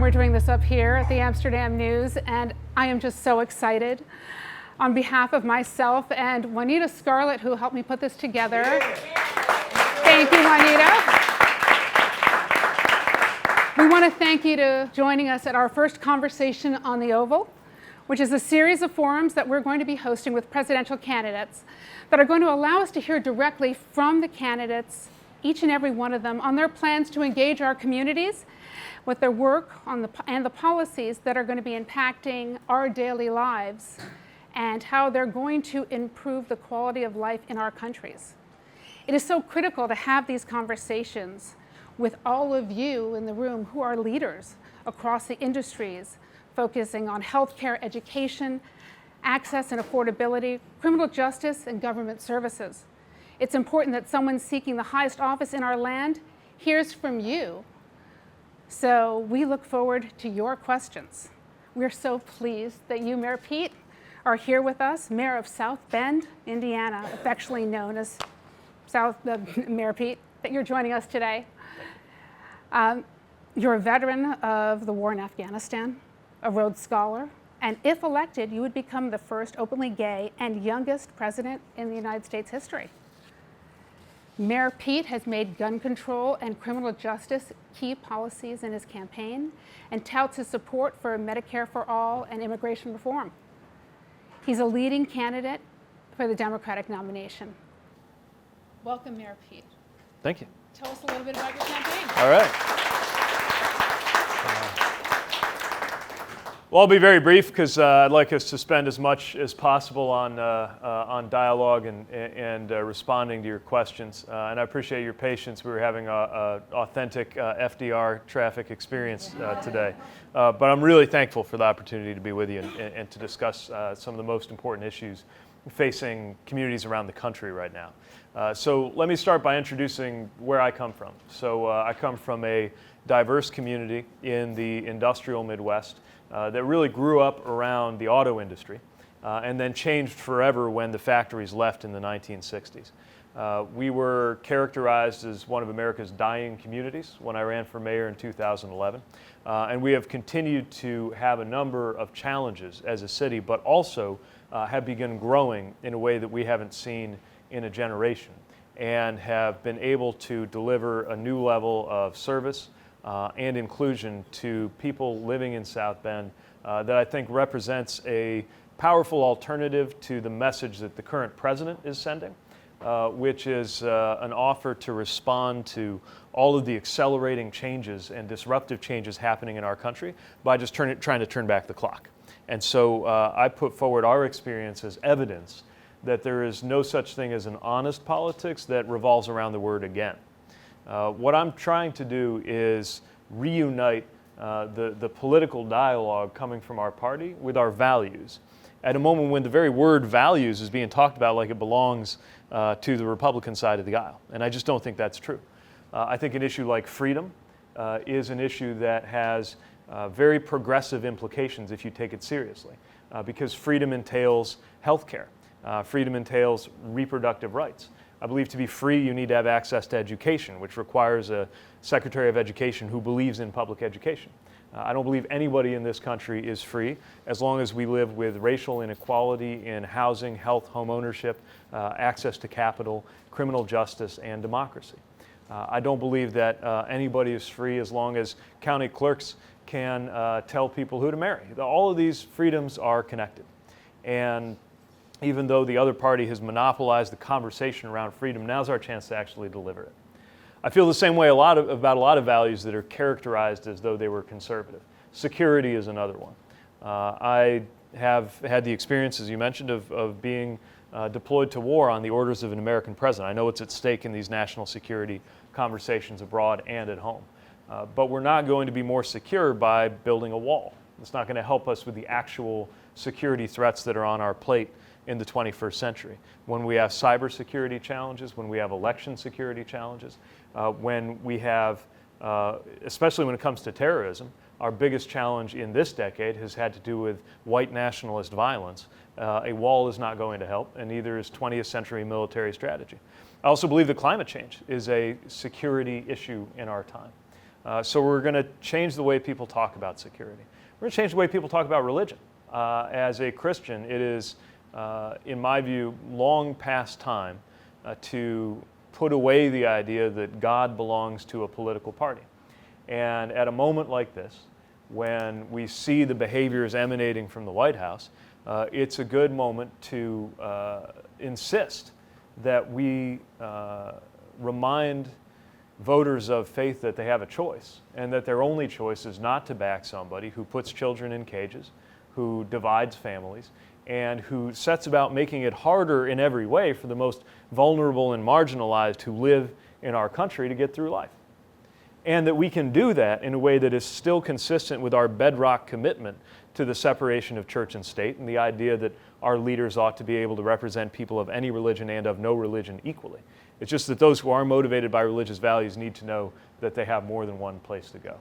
We're doing this up here at the Amsterdam News, and I am just so excited. On behalf of myself and Juanita Scarlett, who helped me put this together. Thank you, Juanita. We want to thank you for joining us at our first conversation on the Oval, which is a series of forums that we're going to be hosting with presidential candidates that are going to allow us to hear directly from the candidates, each and every one of them, on their plans to engage our communities with their work and the policies that are going to be impacting our daily lives and how they're going to improve the quality of life in our countries. It is so critical to have these conversations with all of you in the room who are leaders across the industries, focusing on healthcare, education, access and affordability, criminal justice, and government services. It's important that someone seeking the highest office in our land hears from you. So we look forward to your questions. We're so pleased that you, Mayor Pete, are here with us, Mayor of South Bend, Indiana, affectionately known as Mayor Pete, that you're joining us today. You're a veteran of the war in Afghanistan, a Rhodes Scholar, and if elected, you would become the first openly gay and youngest president in the United States history. Mayor Pete has made gun control and criminal justice key policies in his campaign and touts his support for Medicare for all and immigration reform. He's a leading candidate for the Democratic nomination. Welcome, Mayor Pete. Thank you. Tell us a little bit about your campaign. All right. Well, I'll be very brief because I'd like us to spend as much as possible on dialogue and responding to your questions. And I appreciate your patience. We were having an authentic FDR traffic experience today. But I'm really thankful for the opportunity to be with you and to discuss some of the most important issues facing communities around the country right now. So let me start by introducing where I come from. So I come from a diverse community in the industrial Midwest that really grew up around the auto industry and then changed forever when the factories left in the 1960s. We were characterized as one of America's dying communities when I ran for mayor in 2011. And we have continued to have a number of challenges as a city, but also have begun growing in a way that we haven't seen in a generation and have been able to deliver a new level of service and inclusion to people living in South Bend that I think represents a powerful alternative to the message that the current president is sending, which is an offer to respond to all of the accelerating changes and disruptive changes happening in our country by just trying to turn back the clock. And so I put forward our experience as evidence that there is no such thing as an honest politics that revolves around the word again. What I'm trying to do is reunite the political dialogue coming from our party with our values at a moment when the very word values is being talked about like it belongs to the Republican side of the aisle. And I just don't think that's true. I think an issue like freedom is an issue that has very progressive implications if you take it seriously, because freedom entails health care. Freedom entails reproductive rights. I believe to be free, you need to have access to education, which requires a Secretary of Education who believes in public education. I don't believe anybody in this country is free as long as we live with racial inequality in housing, health, home ownership, access to capital, criminal justice, and democracy. I don't believe that anybody is free as long as county clerks can tell people who to marry. All of these freedoms are connected. And even though the other party has monopolized the conversation around freedom, now's our chance to actually deliver it. I feel the same way about a lot of values that are characterized as though they were conservative. Security is another one. I have had the experience, as you mentioned, of being deployed to war on the orders of an American president. I know what's at stake in these national security conversations abroad and at home. But we're not going to be more secure by building a wall. It's not going to help us with the actual security threats that are on our plate in the 21st century. When we have cybersecurity challenges, when we have election security challenges, when we have, especially when it comes to terrorism, our biggest challenge in this decade has had to do with white nationalist violence. A wall is not going to help, and neither is 20th century military strategy. I also believe that climate change is a security issue in our time. So we're going to change the way people talk about security. We're going to change the way people talk about religion. As a Christian, it is, in my view, long past time to put away the idea that God belongs to a political party. And at a moment like this, when we see the behaviors emanating from the White House, it's a good moment to insist that we remind voters of faith that they have a choice, and that their only choice is not to back somebody who puts children in cages, who divides families, and who sets about making it harder in every way for the most vulnerable and marginalized who live in our country to get through life. And that we can do that in a way that is still consistent with our bedrock commitment to the separation of church and state, and the idea that our leaders ought to be able to represent people of any religion and of no religion equally. It's just that those who are motivated by religious values need to know that they have more than one place to go.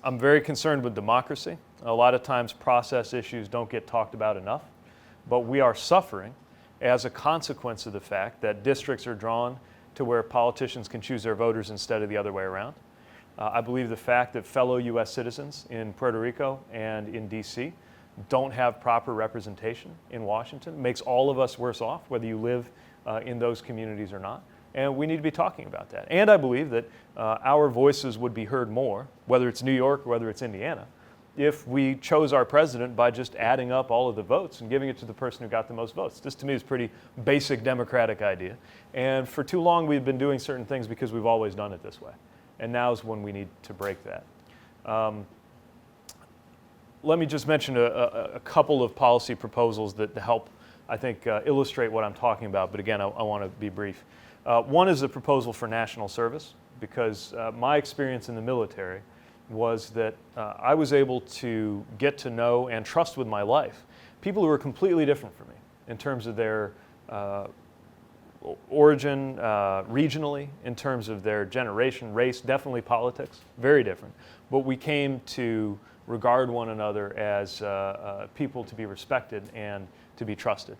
I'm very concerned with democracy. A lot of times process issues don't get talked about enough, but we are suffering as a consequence of the fact that districts are drawn to where politicians can choose their voters instead of the other way around. I believe the fact that fellow U.S. citizens in Puerto Rico and in D.C. don't have proper representation in Washington makes all of us worse off, whether you live in those communities or not. And we need to be talking about that. And I believe that our voices would be heard more, whether it's New York or whether it's Indiana, if we chose our president by just adding up all of the votes and giving it to the person who got the most votes. This to me is a pretty basic democratic idea. And for too long we've been doing certain things because we've always done it this way. And now is when we need to break that. Let me just mention a couple of policy proposals that help, I think, illustrate what I'm talking about. But again, I want to be brief. One is a proposal for national service, because my experience in the military was that I was able to get to know and trust with my life people who were completely different from me in terms of their origin, regionally, in terms of their generation, race, definitely politics, very different. But we came to regard one another as people to be respected and to be trusted.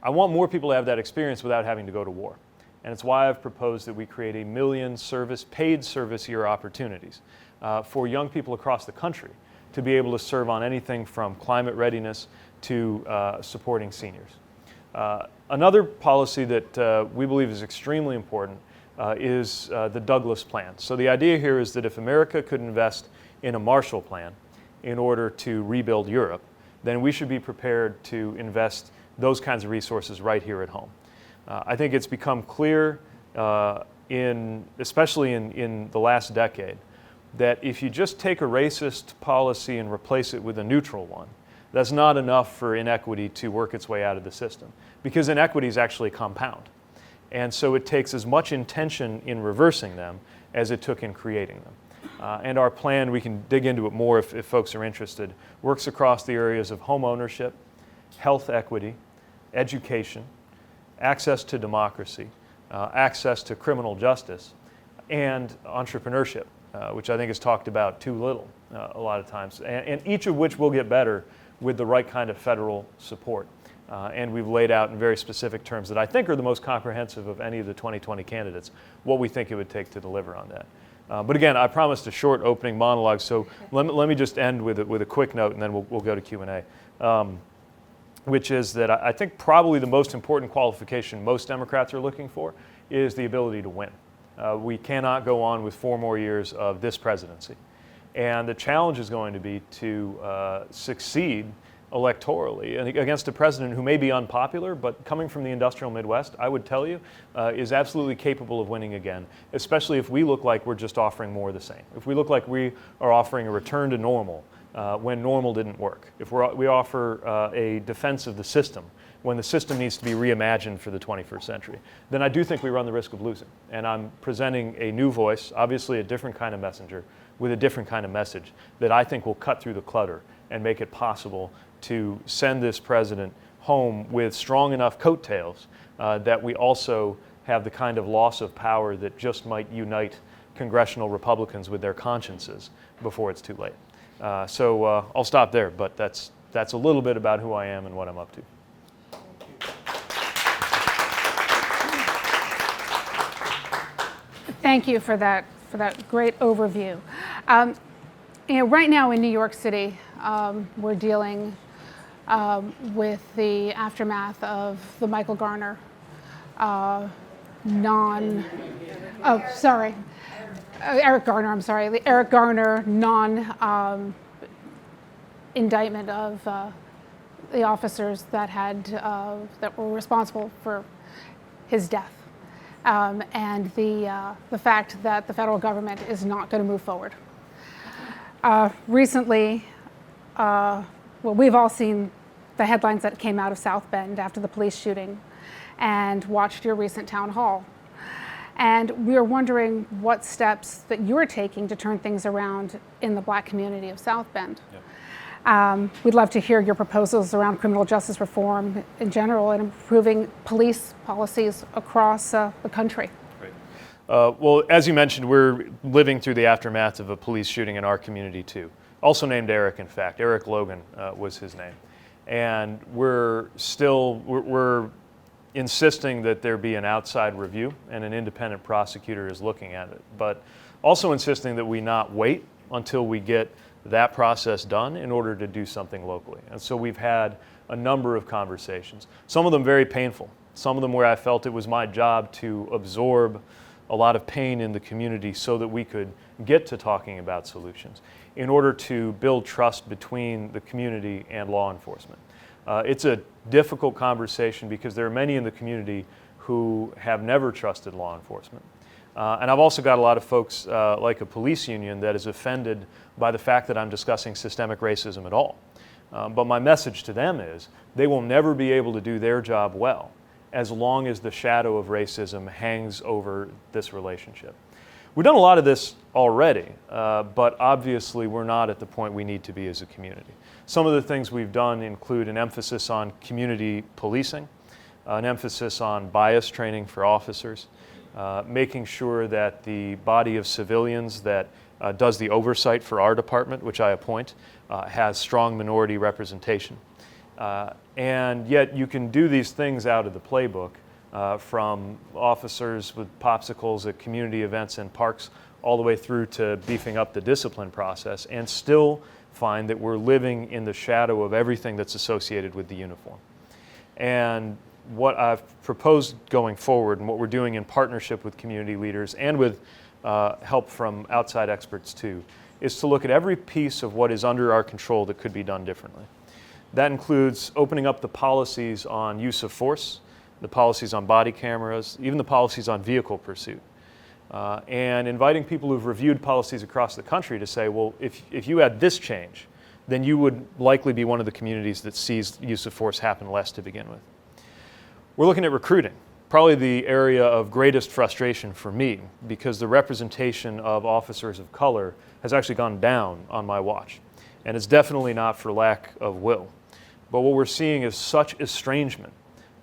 I want more people to have that experience without having to go to war. And it's why I've proposed that we create 1 million paid service year opportunities for young people across the country to be able to serve on anything from climate readiness to supporting seniors. Another policy that we believe is extremely important is the Douglas Plan. So the idea here is that if America could invest in a Marshall Plan in order to rebuild Europe, then we should be prepared to invest those kinds of resources right here at home. I think it's become clear, especially in the last decade, that if you just take a racist policy and replace it with a neutral one, that's not enough for inequity to work its way out of the system, because inequities actually compound. And so it takes as much intention in reversing them as it took in creating them. And our plan, we can dig into it more if folks are interested, works across the areas of home ownership, health equity, education, access to democracy, access to criminal justice, and entrepreneurship, which I think is talked about too little a lot of times, and each of which will get better with the right kind of federal support. And we've laid out in very specific terms that I think are the most comprehensive of any of the 2020 candidates, what we think it would take to deliver on that. But again, I promised a short opening monologue, so let me just end with a quick note, and then we'll go to Q&A. Which is that I think probably the most important qualification most Democrats are looking for is the ability to win. We cannot go on with 4 more years of this presidency. And the challenge is going to be to succeed electorally and against a president who may be unpopular, but coming from the industrial Midwest, I would tell you, is absolutely capable of winning again, especially if we look like we're just offering more of the same. If we look like we are offering a return to normal, when normal didn't work. If we offer a defense of the system when the system needs to be reimagined for the 21st century, then I do think we run the risk of losing. And I'm presenting a new voice, obviously a different kind of messenger, with a different kind of message that I think will cut through the clutter and make it possible to send this president home with strong enough coattails that we also have the kind of loss of power that just might unite congressional Republicans with their consciences before it's too late. So I'll stop there, but that's a little bit about who I am and what I'm up to. Thank you for that for that great overview. Right now in New York City, we're dealing with the aftermath of the Michael Garner Eric Garner, I'm sorry, the Eric Garner indictment of the officers that were responsible for his death, and the fact that the federal government is not going to move forward. Recently, we've all seen the headlines that came out of South Bend after the police shooting and watched your recent town hall. And we are wondering what steps that you're taking to turn things around in the Black community of South Bend. Yep. We'd love to hear your proposals around criminal justice reform in general and improving police policies across the country. Great. Well, as you mentioned, we're living through the aftermath of a police shooting in our community too. Also named Eric, in fact. Eric Logan was his name. And we're insisting that there be an outside review and an independent prosecutor is looking at it, but also insisting that we not wait until we get that process done in order to do something locally. And so we've had a number of conversations, some of them very painful, some of them where I felt it was my job to absorb a lot of pain in the community so that we could get to talking about solutions in order to build trust between the community and law enforcement. It's a difficult conversation because there are many in the community who have never trusted law enforcement. And I've also got a lot of folks like a police union that is offended by the fact that I'm discussing systemic racism at all. But my message to them is they will never be able to do their job well as long as the shadow of racism hangs over this relationship. We've done a lot of this already, but obviously we're not at the point we need to be as a community. Some of the things we've done include an emphasis on community policing, an emphasis on bias training for officers, making sure that the body of civilians that does the oversight for our department, which I appoint, has strong minority representation. And yet you can do these things out of the playbook from officers with popsicles at community events and parks all the way through to beefing up the discipline process and still find that we're living in the shadow of everything that's associated with the uniform. And what I've proposed going forward and what we're doing in partnership with community leaders and with help from outside experts too, is to look at every piece of what is under our control that could be done differently. That includes opening up the policies on use of force, the policies on body cameras, even the policies on vehicle pursuit. And inviting people who've reviewed policies across the country to say, well, if you had this change, then you would likely be one of the communities that sees use of force happen less to begin with. We're looking at recruiting, probably the area of greatest frustration for me, because the representation of officers of color has actually gone down on my watch. And it's definitely not for lack of will. But what we're seeing is such estrangement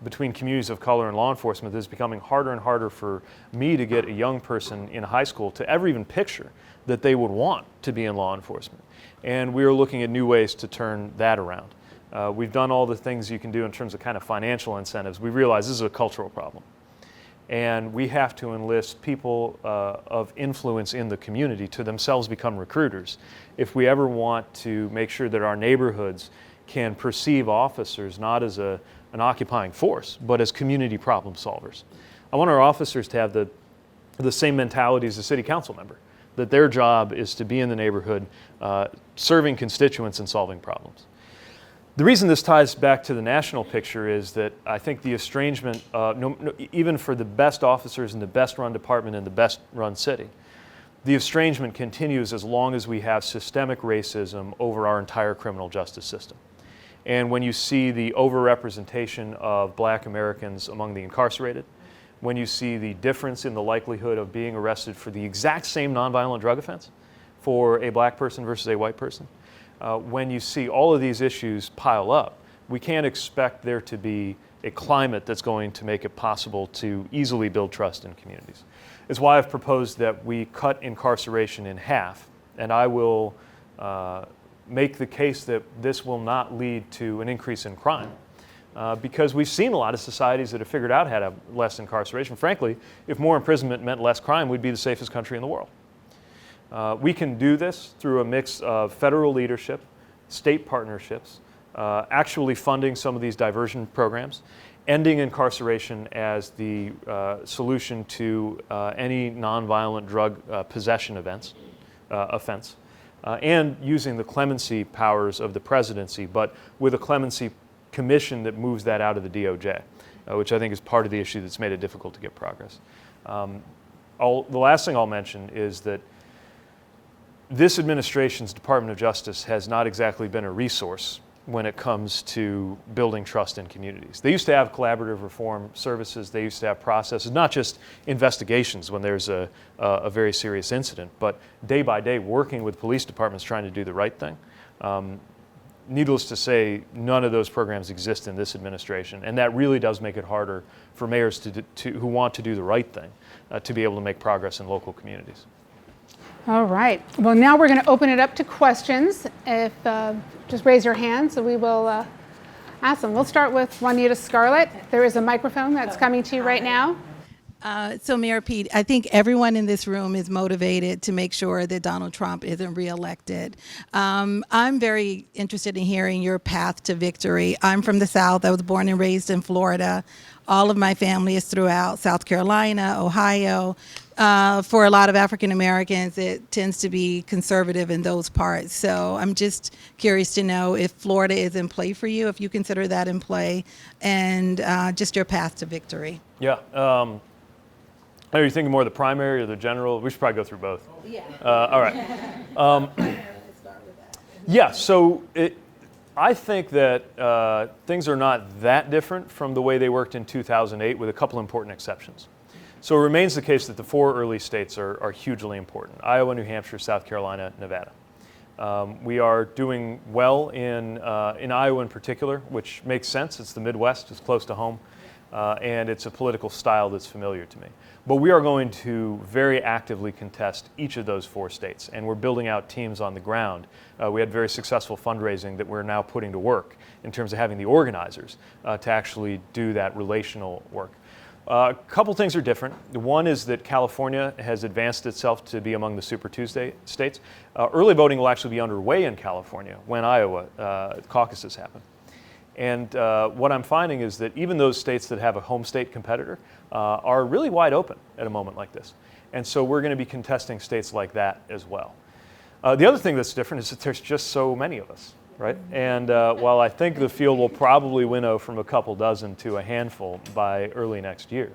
between communities of color and law enforcement that it's becoming harder and harder for me to get a young person in high school to ever even picture that they would want to be in law enforcement. And we are looking at new ways to turn that around. We've done all the things you can do in terms of kind of financial incentives. We realize this is a cultural problem. And we have to enlist people of influence in the community to themselves become recruiters if we ever want to make sure that our neighborhoods can perceive officers not as an occupying force, but as community problem solvers. I want our officers to have the same mentality as a city council member, that their job is to be in the neighborhood serving constituents and solving problems. The reason this ties back to the national picture is that I think the estrangement, even for the best officers in the best run department in the best run city, the estrangement continues as long as we have systemic racism over our entire criminal justice system. And when you see the overrepresentation of Black Americans among the incarcerated, when you see the difference in the likelihood of being arrested for the exact same nonviolent drug offense for a Black person versus a white person, when you see all of these issues pile up, we can't expect there to be a climate that's going to make it possible to easily build trust in communities. It's why I've proposed that we cut incarceration in half, and I will make the case that this will not lead to an increase in crime. Because we've seen a lot of societies that have figured out how to have less incarceration. Frankly, if more imprisonment meant less crime, we'd be the safest country in the world. We can do this through a mix of federal leadership, state partnerships, actually funding some of these diversion programs, ending incarceration as the solution to any nonviolent drug possession offense, and using the clemency powers of the presidency, but with a clemency commission that moves that out of the DOJ, which I think is part of the issue that's made it difficult to get progress. The last thing I'll mention is that this administration's Department of Justice has not exactly been a resource when it comes to building trust in communities. They used to have collaborative reform services. They used to have processes, not just investigations when there's a very serious incident, but day by day working with police departments trying to do the right thing. Needless to say, none of those programs exist in this administration, and that really does make it harder for mayors who want to do the right thing to be able to make progress in local communities. All right. Well, now we're going to open it up to questions. If just raise your hand, so we will ask them. We'll start with Juanita Scarlett. There is a microphone that's coming to you right now. So Mayor Pete, I think everyone in this room is motivated to make sure that Donald Trump isn't reelected. I'm very interested in hearing your path to victory. I'm from the South. I was born and raised in Florida. All of my family is throughout South Carolina, Ohio. For a lot of African Americans, it tends to be conservative in those parts. So I'm just curious to know if Florida is in play for you, if you consider that in play, and just your path to victory. Yeah. Are you thinking more of the primary or the general? We should probably go through both. Yeah. All right. Yeah, so I think that things are not that different from the way they worked in 2008, with a couple important exceptions. So it remains the case that the 4 early states are hugely important: Iowa, New Hampshire, South Carolina, Nevada. We are doing well in Iowa in particular, which makes sense. It's the Midwest, it's close to home, and it's a political style that's familiar to me. But we are going to very actively contest each of those 4 states, and we're building out teams on the ground. We had very successful fundraising that we're now putting to work in terms of having the organizers to actually do that relational work. A couple things are different. One is that California has advanced itself to be among the Super Tuesday states. Early voting will actually be underway in California when Iowa caucuses happen. And what I'm finding is that even those states that have a home state competitor are really wide open at a moment like this. And so we're going to be contesting states like that as well. The other thing that's different is that there's just so many of us, right? And while I think the field will probably winnow from a couple dozen to a handful by early next year,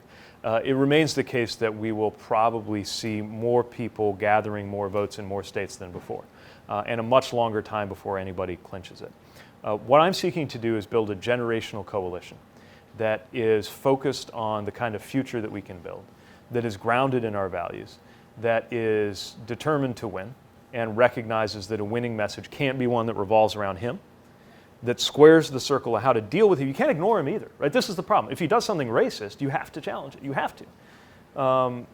it remains the case that we will probably see more people gathering more votes in more states than before, and a much longer time before anybody clinches it. What I'm seeking to do is build a generational coalition that is focused on the kind of future that we can build, that is grounded in our values, that is determined to win, and recognizes that a winning message can't be one that revolves around him, that squares the circle of how to deal with him. You can't ignore him either, right? This is the problem. If he does something racist, you have to challenge it. You have to.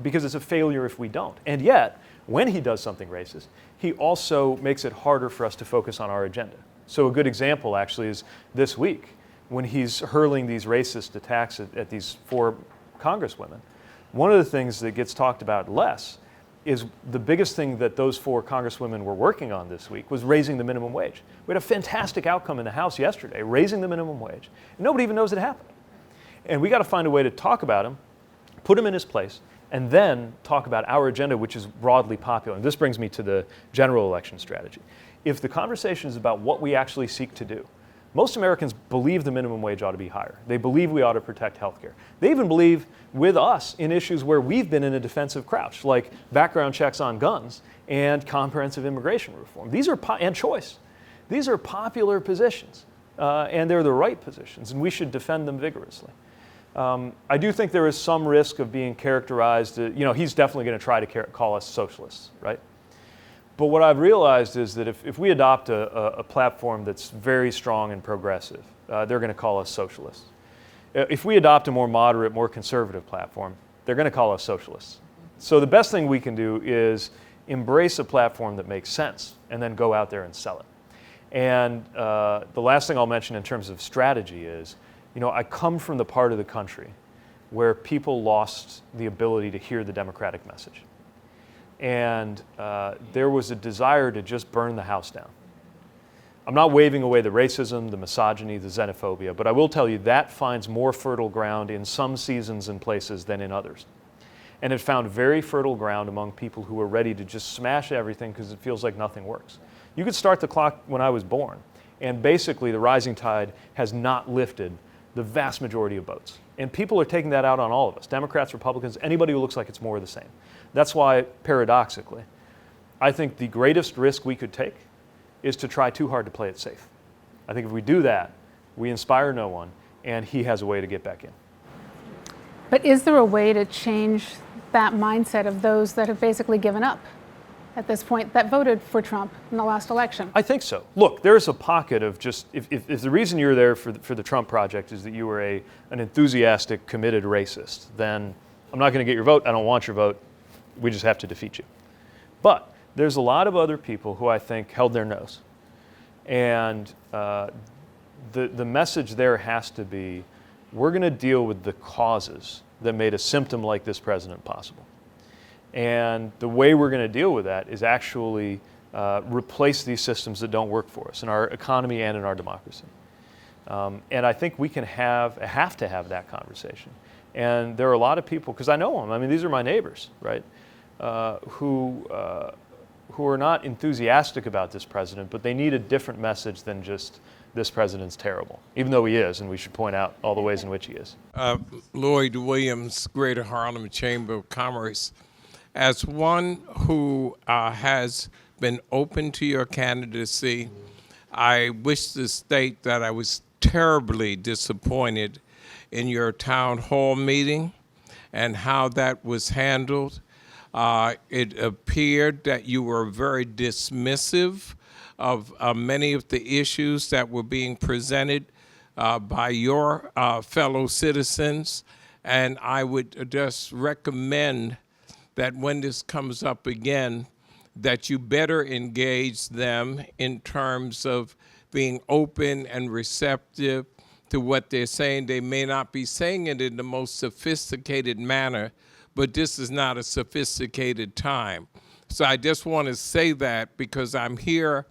Because it's a failure if we don't. And yet, when he does something racist, he also makes it harder for us to focus on our agenda. So a good example actually is this week, when he's hurling these racist attacks at these 4 congresswomen. One of the things that gets talked about less is the biggest thing that those 4 congresswomen were working on this week was raising the minimum wage. We had a fantastic outcome in the House yesterday, raising the minimum wage. And nobody even knows it happened. And we got to find a way to talk about him, put him in his place, and then talk about our agenda, which is broadly popular. And this brings me to the general election strategy. If the conversation is about what we actually seek to do, most Americans believe the minimum wage ought to be higher. They believe we ought to protect health care. They even believe with us in issues where we've been in a defensive crouch, like background checks on guns and comprehensive immigration reform. These are and choice. These are popular positions, and they're the right positions, and we should defend them vigorously. I do think there is some risk of being characterized, he's definitely going to try to call us socialists, right? But what I've realized is that if we adopt a platform that's very strong and progressive, they're going to call us socialists. If we adopt a more moderate, more conservative platform, they're going to call us socialists. So the best thing we can do is embrace a platform that makes sense and then go out there and sell it. And the last thing I'll mention in terms of strategy is, I come from the part of the country where people lost the ability to hear the Democratic message. And there was a desire to just burn the house down. I'm not waving away the racism, the misogyny, the xenophobia, but I will tell you that finds more fertile ground in some seasons and places than in others. And it found very fertile ground among people who were ready to just smash everything because it feels like nothing works. You could start the clock when I was born, and basically the rising tide has not lifted the vast majority of boats. And people are taking that out on all of us, Democrats, Republicans, anybody who looks like it's more of the same. That's why, paradoxically, I think the greatest risk we could take is to try too hard to play it safe. I think if we do that, we inspire no one, and he has a way to get back in. But is there a way to change that mindset of those that have basically given up at this point, that voted for Trump in the last election? I think so. Look, there's a pocket of just, if the reason you're there for the Trump project is that you were an enthusiastic, committed racist, then I'm not going to get your vote, I don't want your vote, we just have to defeat you. But there's a lot of other people who I think held their nose. And the message there has to be, we're going to deal with the causes that made a symptom like this president possible. And the way we're going to deal with that is actually replace these systems that don't work for us in our economy and in our democracy. And I think we can have to have that conversation. And there are a lot of people, because I know them, I mean, these are my neighbors, right, who are not enthusiastic about this president, but they need a different message than just this president's terrible, even though he is, and we should point out all the ways in which he is. Lloyd Williams, Greater Harlem Chamber of Commerce. As one who has been open to your candidacy, I wish to state that I was terribly disappointed in your town hall meeting and how that was handled. It appeared that you were very dismissive of many of the issues that were being presented by your fellow citizens. And I would just recommend that when this comes up again, that you better engage them in terms of being open and receptive to what they're saying. They may not be saying it in the most sophisticated manner, but this is not a sophisticated time. So I just want to say that because I'm here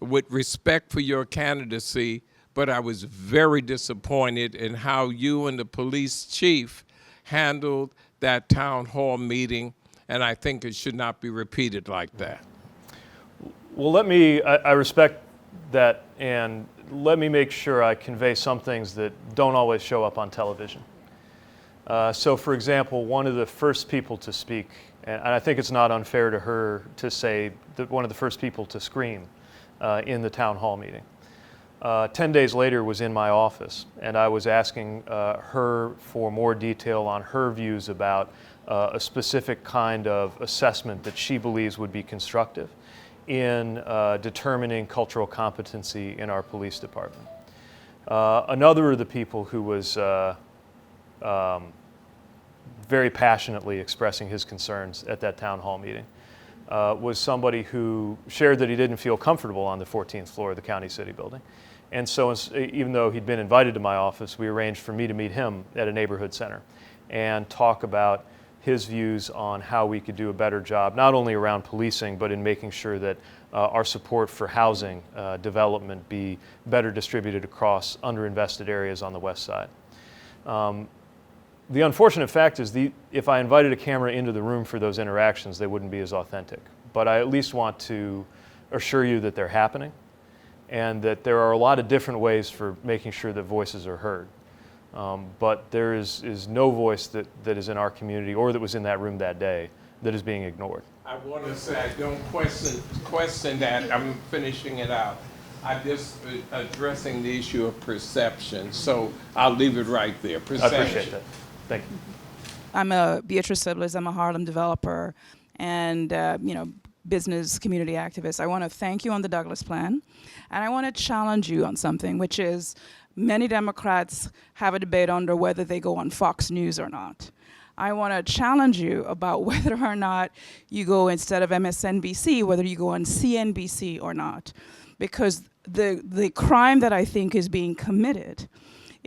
with respect for your candidacy, but I was very disappointed in how you and the police chief handled that town hall meeting, and I think it should not be repeated like that. Well, I respect that, and let me make sure I convey some things that don't always show up on television. So, for example, one of the first people to speak, and I think it's not unfair to her to say that one of the first people to scream in the town hall meeting, 10 days later was in my office, and I was asking her for more detail on her views about a specific kind of assessment that she believes would be constructive in determining cultural competency in our police department. Another of the people who was very passionately expressing his concerns at that town hall meeting was somebody who shared that he didn't feel comfortable on the 14th floor of the county city building. And so even though he'd been invited to my office, we arranged for me to meet him at a neighborhood center and talk about his views on how we could do a better job, not only around policing, but in making sure that our support for housing development be better distributed across underinvested areas on the west side. The unfortunate fact is if I invited a camera into the room for those interactions, they wouldn't be as authentic. But I at least want to assure you that they're happening and that there are a lot of different ways for making sure that voices are heard. But there is no voice that is in our community or that was in that room that day that is being ignored. I want to say I don't question that. I'm finishing it out. I'm just addressing the issue of perception. So I'll leave it right there. Perception. I appreciate that. Thank you. I'm Beatrice Siblers. I'm a Harlem developer and business community activist. I want to thank you on the Douglas Plan, and I want to challenge you on something, which is many Democrats have a debate under whether they go on Fox News or not. I want to challenge you about whether or not you go, instead of MSNBC, whether you go on CNBC or not. Because the crime that I think is being committed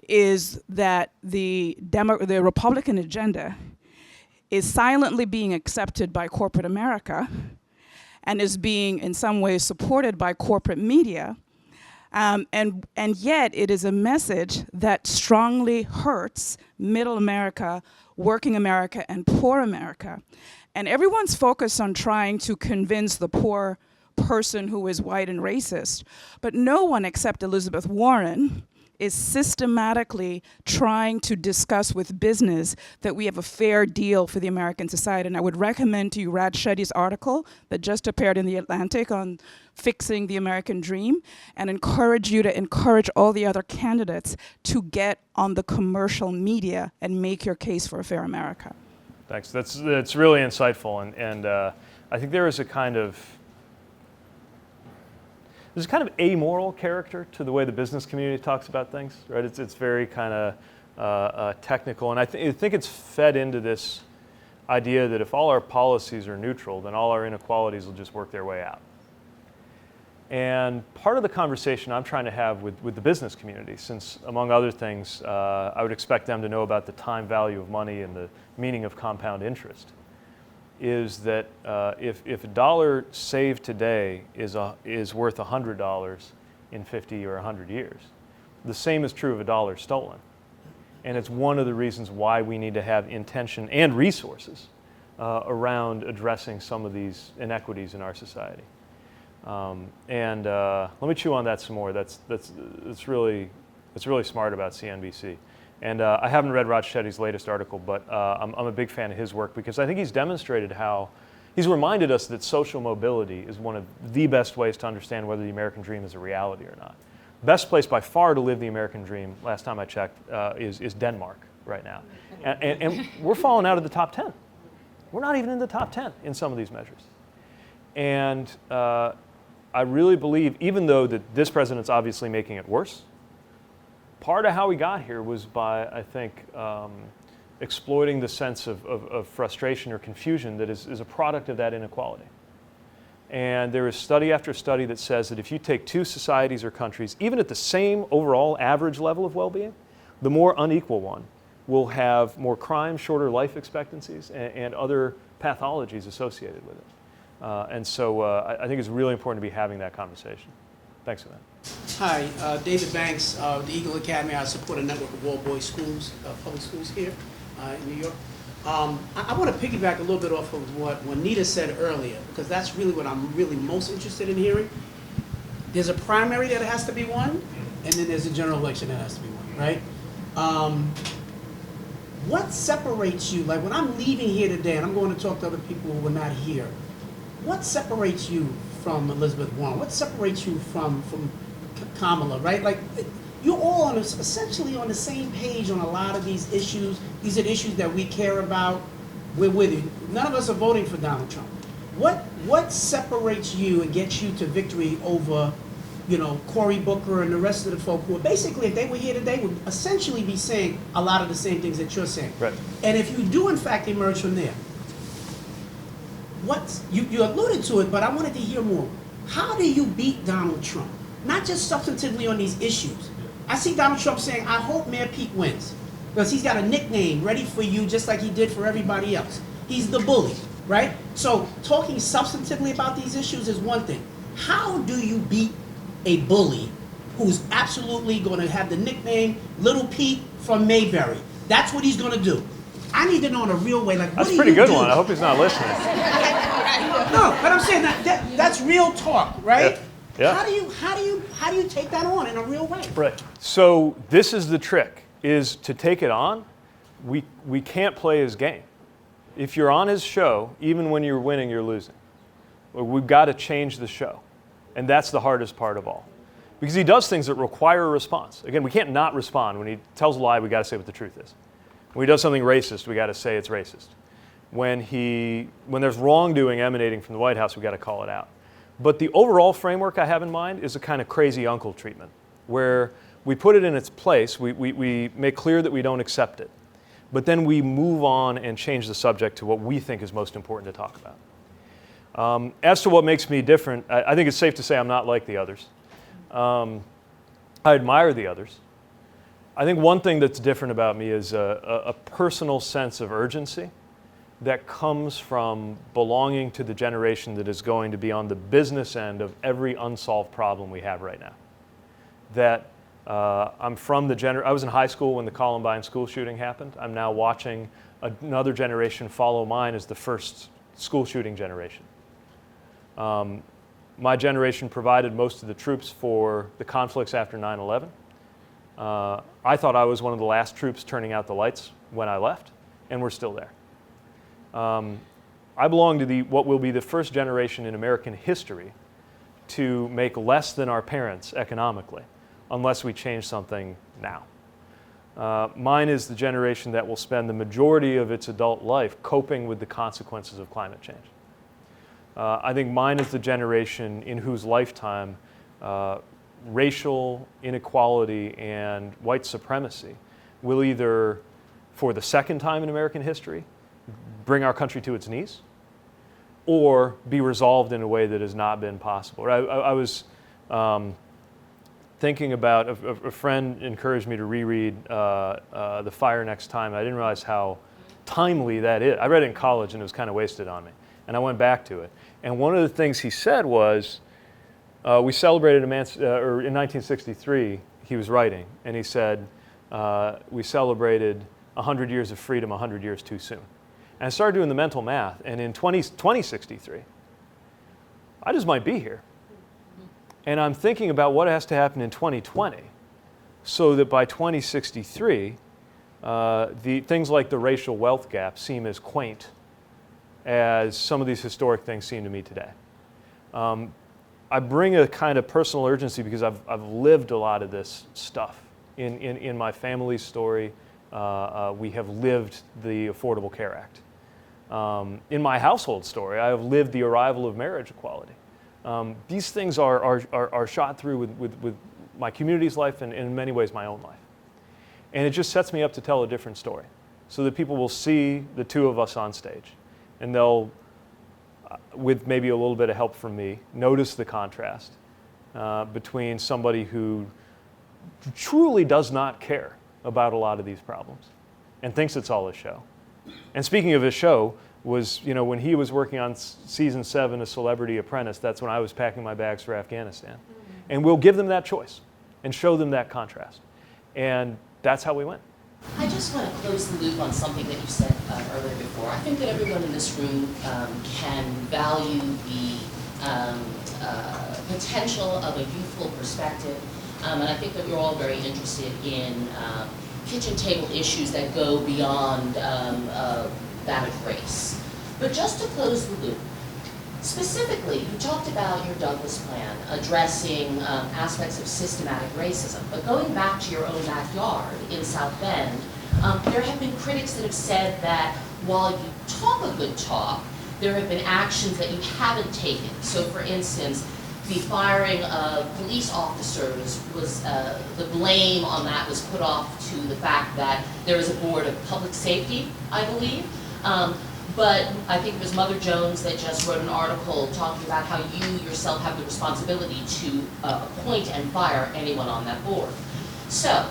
is that the Republican agenda is silently being accepted by corporate America and is being in some ways supported by corporate media. And yet it is a message that strongly hurts middle America, working America, and poor America. And everyone's focused on trying to convince the poor person who is white and racist, but no one except Elizabeth Warren is systematically trying to discuss with business that we have a fair deal for the American society. And I would recommend to you Raj Shetty's article that just appeared in The Atlantic on fixing the American dream, and encourage you to encourage all the other candidates to get on the commercial media and make your case for a fair America. Thanks. That's really insightful, and I think there is a kind of there's a kind of amoral character to the way the business community talks about things, right? It's very kind of technical, and I think it's fed into this idea that if all our policies are neutral, then all our inequalities will just work their way out. And part of the conversation I'm trying to have with the business community, since among other things, I would expect them to know about the time value of money and the meaning of compound interest, is that if a dollar saved today is worth $100 in 50 or 100 years, the same is true of a dollar stolen. And it's one of the reasons why we need to have intention and resources around addressing some of these inequities in our society. Let me chew on that some more. That's really smart about CNBC. And I haven't read Raj Shetty's latest article, but I'm a big fan of his work because I think he's demonstrated how he's reminded us that social mobility is one of the best ways to understand whether the American dream is a reality or not. Best place by far to live the American dream, last time I checked, is Denmark right now. And we're falling out of the top 10. We're not even in the top 10 in some of these measures. And I really believe, even though that this president's obviously making it worse, part of how we got here was by, I think, exploiting the sense of frustration or confusion that is a product of that inequality. And there is study after study that says that if you take two societies or countries, even at the same overall average level of well-being, the more unequal one will have more crime, shorter life expectancies, and other pathologies associated with it. And so I think it's really important to be having that conversation. Thanks for that. Hi, David Banks, the Eagle Academy. I support a network of all-boys schools, public schools here in New York. I want to piggyback a little bit off of what Juanita said earlier, because that's really what I'm really most interested in hearing. There's a primary that has to be won, and then there's a general election that has to be won, right? What separates you, like when I'm leaving here today, and I'm going to talk to other people who were not here, what separates you from Elizabeth Warren? What separates you from Kamala, right? Like, you're all essentially on the same page on a lot of these issues. These are issues that we care about. We're with you. None of us are voting for Donald Trump. What separates you and gets you to victory over, Cory Booker and the rest of the folk who are basically, if they were here today, would essentially be saying a lot of the same things that you're saying. Right. And if you do, in fact, emerge from there, you alluded to it, but I wanted to hear more. How do you beat Donald Trump? Not just substantively on these issues. I see Donald Trump saying, I hope Mayor Pete wins, because he's got a nickname ready for you just like he did for everybody else. He's the bully, right? So talking substantively about these issues is one thing. How do you beat a bully who's absolutely going to have the nickname Little Pete from Mayberry? That's what he's going to do. I need to know in a real way, like, what That's do a pretty you good do? one. I hope he's not listening. No, but I'm saying that's real talk, right? Yeah. How do you take that on in a real way? Right. So this is the trick, is to take it on. We can't play his game. If you're on his show, even when you're winning, you're losing. We've got to change the show. And that's the hardest part of all. Because he does things that require a response. Again, we can't not respond. When he tells a lie, we got to say what the truth is. When he does something racist, we got to say it's racist. When there's wrongdoing emanating from the White House, we got to call it out. But the overall framework I have in mind is a kind of crazy uncle treatment, where we put it in its place, we make clear that we don't accept it, but then we move on and change the subject to what we think is most important to talk about. As to what makes me different, I think it's safe to say I'm not like the others. I admire the others. I think one thing that's different about me is a personal sense of urgency that comes from belonging to the generation that is going to be on the business end of every unsolved problem we have right now. That I'm from I was in high school when the Columbine school shooting happened. I'm now watching another generation follow mine as the first school shooting generation. My generation provided most of the troops for the conflicts after 9/11. I thought I was one of the last troops turning out the lights when I left, and we're still there. I belong to what will be the first generation in American history to make less than our parents economically, unless we change something now. Mine is the generation that will spend the majority of its adult life coping with the consequences of climate change. I think mine is the generation in whose lifetime racial inequality and white supremacy will either, for the second time in American history, bring our country to its knees, or be resolved in a way that has not been possible. I was thinking about, a friend encouraged me to reread The Fire Next Time. I didn't realize how timely that is. I read it in college and it was kind of wasted on me. And I went back to it. And one of the things he said was, we celebrated in 1963, he was writing, and he said, we celebrated 100 years of freedom 100 years too soon. And I started doing the mental math, and in 2063, I just might be here. And I'm thinking about what has to happen in 2020 so that by 2063, the things like the racial wealth gap seem as quaint as some of these historic things seem to me today. I bring a kind of personal urgency because I've lived a lot of this stuff. In my family's story, we have lived the Affordable Care Act. In my household story, I have lived the arrival of marriage equality. These things are shot through with my community's life and in many ways my own life. And it just sets me up to tell a different story so that people will see the two of us on stage and they'll, with maybe a little bit of help from me, notice the contrast between somebody who truly does not care about a lot of these problems and thinks it's all a show. And speaking of a show, was, when he was working on season 7 of Celebrity Apprentice, that's when I was packing my bags for Afghanistan. And we'll give them that choice and show them that contrast. And that's how we went. I just want to close the loop on something that you said earlier before. I think that everyone in this room can value the potential of a youthful perspective. And I think that we're all very interested in kitchen table issues that go beyond that of race. But just to close the loop, specifically, you talked about your Douglas plan addressing aspects of systematic racism. But going back to your own backyard in South Bend, there have been critics that have said that while you talk a good talk, there have been actions that you haven't taken. So for instance, the firing of police officers was, the blame on that was put off to the fact that there is a board of public safety, I believe. But I think it was Mother Jones that just wrote an article talking about how you yourself have the responsibility to appoint and fire anyone on that board. So,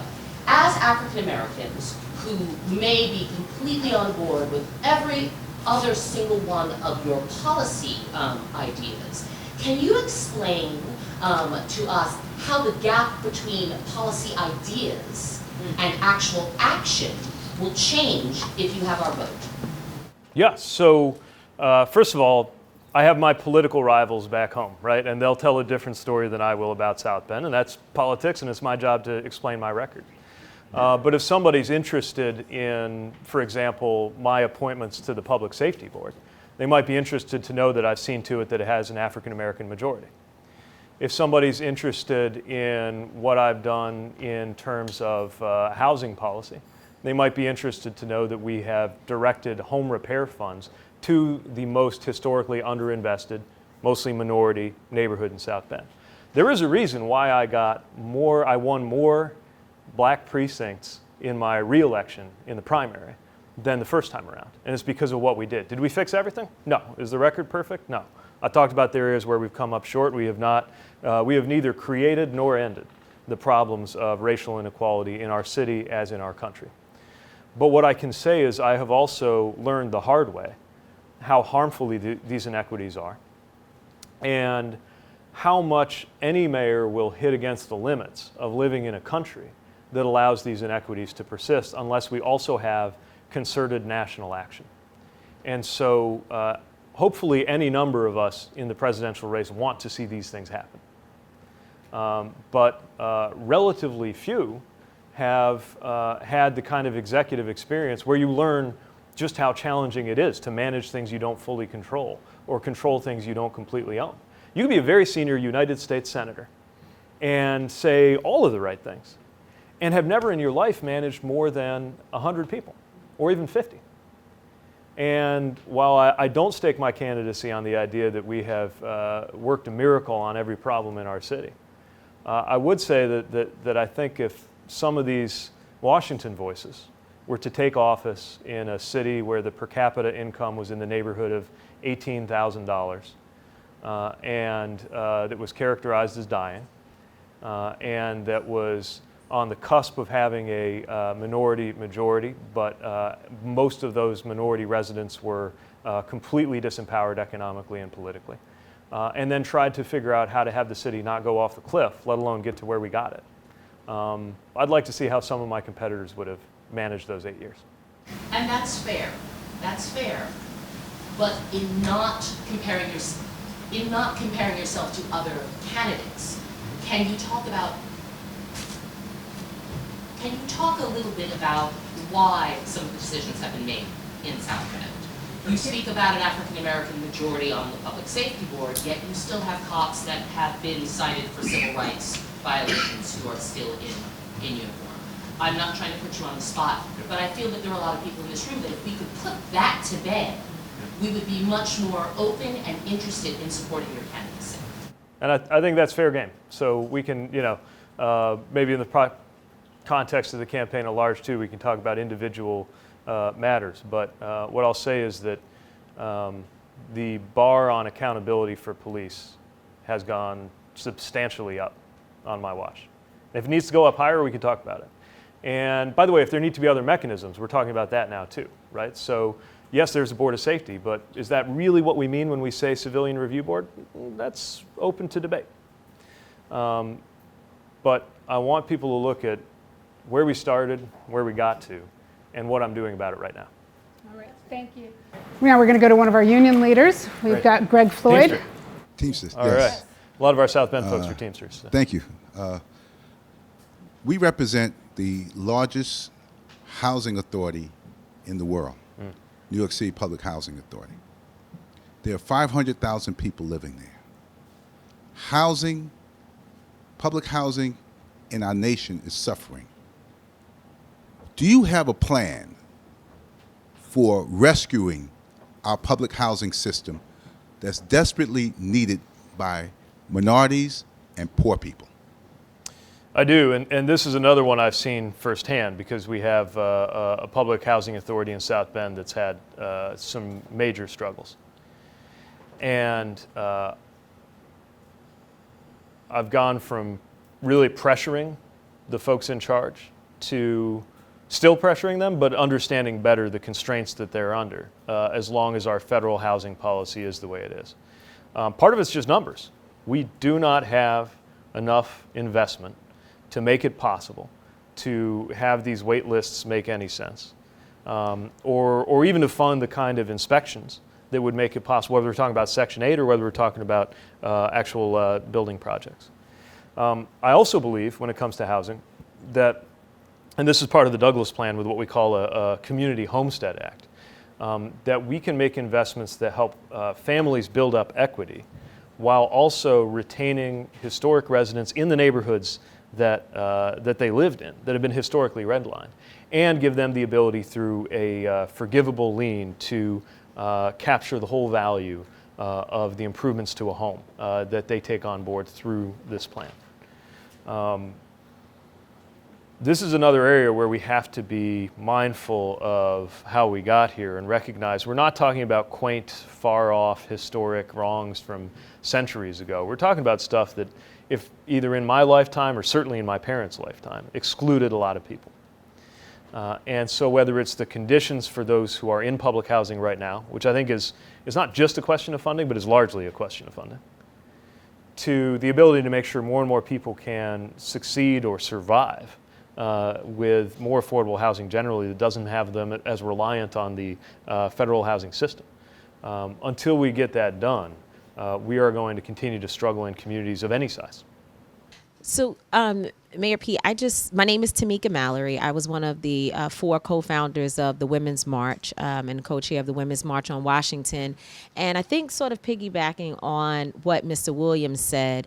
as African Americans who may be completely on board with every other single one of your policy ideas, can you explain to us how the gap between policy ideas and actual action will change if you have our vote? Yes, so first of all, I have my political rivals back home, right? And they'll tell a different story than I will about South Bend, and that's politics, and it's my job to explain my record. But if somebody's interested in, for example, my appointments to the Public Safety Board, they might be interested to know that I've seen to it that it has an African American majority. If somebody's interested in what I've done in terms of housing policy, they might be interested to know that we have directed home repair funds to the most historically underinvested, mostly minority neighborhood in South Bend. There is a reason why I won more black precincts in my re-election in the primary than the first time around, and it's because of what we did. Did we fix everything? No. Is the record perfect? No. I talked about the areas where we've come up short. We have neither created nor ended the problems of racial inequality in our city as in our country. But what I can say is I have also learned the hard way how harmful these inequities are, and how much any mayor will hit against the limits of living in a country that allows these inequities to persist unless we also have concerted national action. And so hopefully any number of us in the presidential race want to see these things happen. But relatively few have had the kind of executive experience where you learn just how challenging it is to manage things you don't fully control or control things you don't completely own. You can be a very senior United States senator and say all of the right things and have never in your life managed more than 100 people or even 50. And while I don't stake my candidacy on the idea that we have worked a miracle on every problem in our city, I would say that I think if some of these Washington voices were to take office in a city where the per capita income was in the neighborhood of $18,000 and that was characterized as dying and that was on the cusp of having a minority majority, but most of those minority residents were completely disempowered economically and politically, and then tried to figure out how to have the city not go off the cliff, let alone get to where we got it. I'd like to see how some of my competitors would have managed those 8 years. And that's fair. That's fair. But in not comparing yourself to other candidates, can you talk a little bit about why some of the decisions have been made in South Bend? You speak about an African American majority on the public safety board, yet you still have cops that have been cited for civil rights violations who are still in uniform. I'm not trying to put you on the spot, but I feel that there are a lot of people in this room that if we could put that to bed, we would be much more open and interested in supporting your candidacy. And I think that's fair game. So we can, maybe in the context of the campaign at large too, we can talk about individual matters. But what I'll say is that the bar on accountability for police has gone substantially up on my watch. If it needs to go up higher, we can talk about it. And by the way, if there need to be other mechanisms, we're talking about that now too, right? So yes, there's a board of safety, but is that really what we mean when we say civilian review board? That's open to debate. But I want people to look at where we started, where we got to, and what I'm doing about it right now. All right, thank you. Now we're going to go to one of our union leaders. We've got Greg Floyd. Teamsters, All yes. right. A lot of our South Bend folks are Teamsters. So. Thank you. We represent the largest housing authority in the world, New York City Public Housing Authority. There are 500,000 people living there. Housing, public housing in our nation is suffering. Do you have a plan for rescuing our public housing system that's desperately needed by minorities and poor people? I do, and this is another one I've seen firsthand because we have a public housing authority in South Bend that's had some major struggles. And I've gone from really pressuring the folks in charge to still pressuring them, but understanding better the constraints that they're under, as long as our federal housing policy is the way it is. Part of it's just numbers. We do not have enough investment to make it possible to have these wait lists make any sense, or even to fund the kind of inspections that would make it possible, whether we're talking about Section 8 or whether we're talking about actual building projects. I also believe, when it comes to housing, that, and this is part of the Douglas Plan with what we call a Community Homestead Act, that we can make investments that help families build up equity while also retaining historic residents in the neighborhoods that they lived in, that have been historically redlined, and give them the ability through a forgivable lien to capture the whole value of the improvements to a home that they take on board through this plan. This is another area where we have to be mindful of how we got here and recognize we're not talking about quaint, far-off, historic wrongs from centuries ago. We're talking about stuff that, if either in my lifetime or certainly in my parents' lifetime, excluded a lot of people. And so whether it's the conditions for those who are in public housing right now, which I think is not just a question of funding, but is largely a question of funding, to the ability to make sure more and more people can succeed or survive with more affordable housing generally that doesn't have them as reliant on the federal housing system. Until we get that done, we are going to continue to struggle in communities of any size. So, Mayor Pete, my name is Tamika Mallory. I was one of the 4 co-founders of the Women's March and co-chair of the Women's March on Washington. And I think sort of piggybacking on what Mr. Williams said,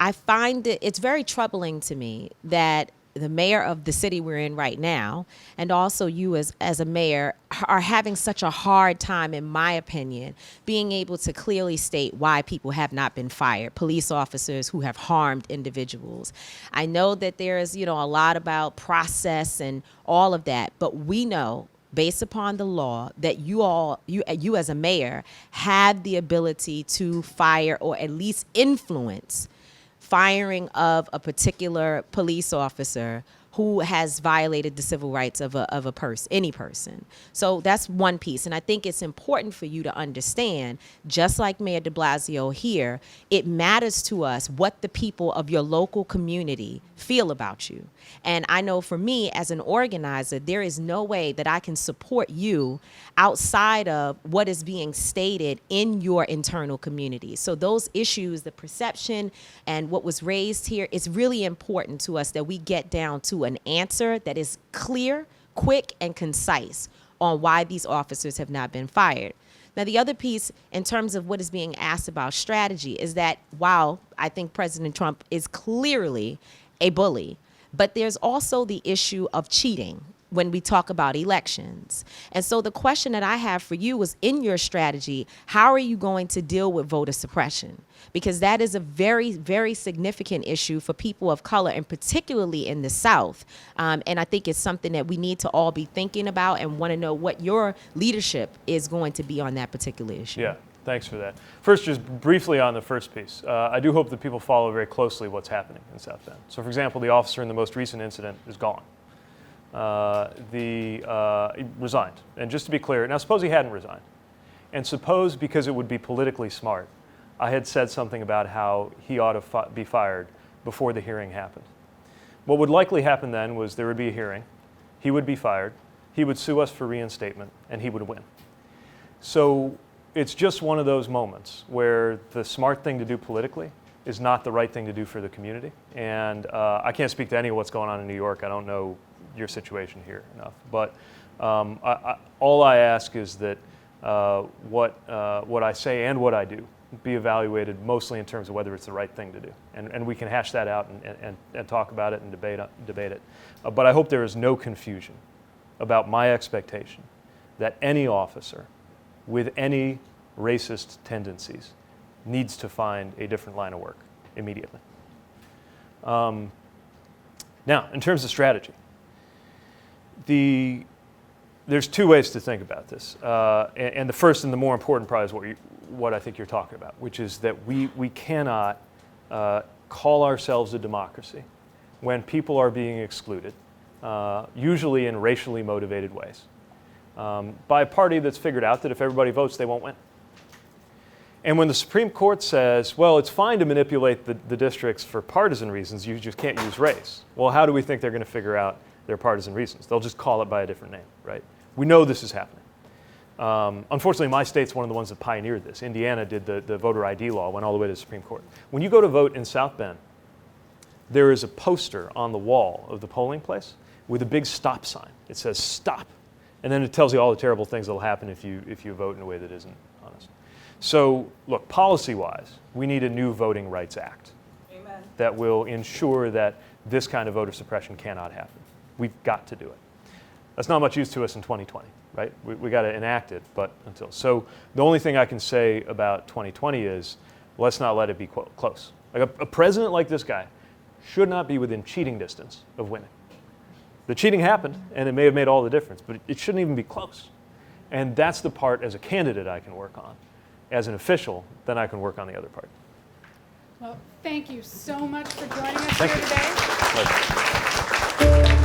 I find it's very troubling to me that the mayor of the city we're in right now, and also you as a mayor, are having such a hard time, in my opinion, being able to clearly state why people have not been fired, police officers who have harmed individuals. I know that there is, a lot about process and all of that, but we know, based upon the law, that you as a mayor have the ability to fire or at least influence firing of a particular police officer who has violated the civil rights of a person, any person. So that's one piece. And I think it's important for you to understand, just like Mayor de Blasio here, it matters to us what the people of your local community feel about you. And I know for me as an organizer, there is no way that I can support you outside of what is being stated in your internal community. So those issues, the perception and what was raised here, is really important to us that we get down to an answer that is clear, quick, and concise on why these officers have not been fired. Now, the other piece in terms of what is being asked about strategy is that while I think President Trump is clearly a bully, but there's also the issue of cheating when we talk about elections. And so the question that I have for you is, in your strategy, how are you going to deal with voter suppression? Because that is a very, very significant issue for people of color, and particularly in the South. And I think it's something that we need to all be thinking about, and want to know what your leadership is going to be on that particular issue. Yeah, thanks for that. First, just briefly on the first piece, I do hope that people follow very closely what's happening in South Bend. So, for example, the officer in the most recent incident is gone. He resigned. And just to be clear, now suppose he hadn't resigned. And suppose, because it would be politically smart, I had said something about how he ought to be fired before the hearing happened. What would likely happen then was there would be a hearing, he would be fired, he would sue us for reinstatement, and he would win. So it's just one of those moments where the smart thing to do politically is not the right thing to do for the community. And I can't speak to any of what's going on in New York. I don't know your situation here enough. But all I ask is that what I say and what I do be evaluated mostly in terms of whether it's the right thing to do. And we can hash that out and talk about it and debate it. But I hope there is no confusion about my expectation that any officer with any racist tendencies needs to find a different line of work immediately. Now, in terms of strategy, there's 2 ways to think about this. And the first and the more important probably is what I think you're talking about, which is that we cannot call ourselves a democracy when people are being excluded, usually in racially motivated ways, by a party that's figured out that if everybody votes, they won't win. And when the Supreme Court says, well, it's fine to manipulate the districts for partisan reasons, you just can't use race. Well, how do we think they're going to figure out their partisan reasons? They'll just call it by a different name, right? We know this is happening. Unfortunately, my state's one of the ones that pioneered this. Indiana did the voter ID law, went all the way to the Supreme Court. When you go to vote in South Bend, there is a poster on the wall of the polling place with a big stop sign. It says stop. And then it tells you all the terrible things that will happen if you vote in a way that isn't honest. So, look, policy-wise, we need a new Voting Rights Act. Amen. That will ensure that this kind of voter suppression cannot happen. We've got to do it. That's not much use to us in 2020, right? We got to enact it, but until. So the only thing I can say about 2020 is let's not let it be close. Like a president like this guy should not be within cheating distance of winning. The cheating happened, and it may have made all the difference, but it shouldn't even be close. And that's the part as a candidate I can work on. As an official, then I can work on the other part. Well, thank you so much for joining us Thank here you. today. Pleasure.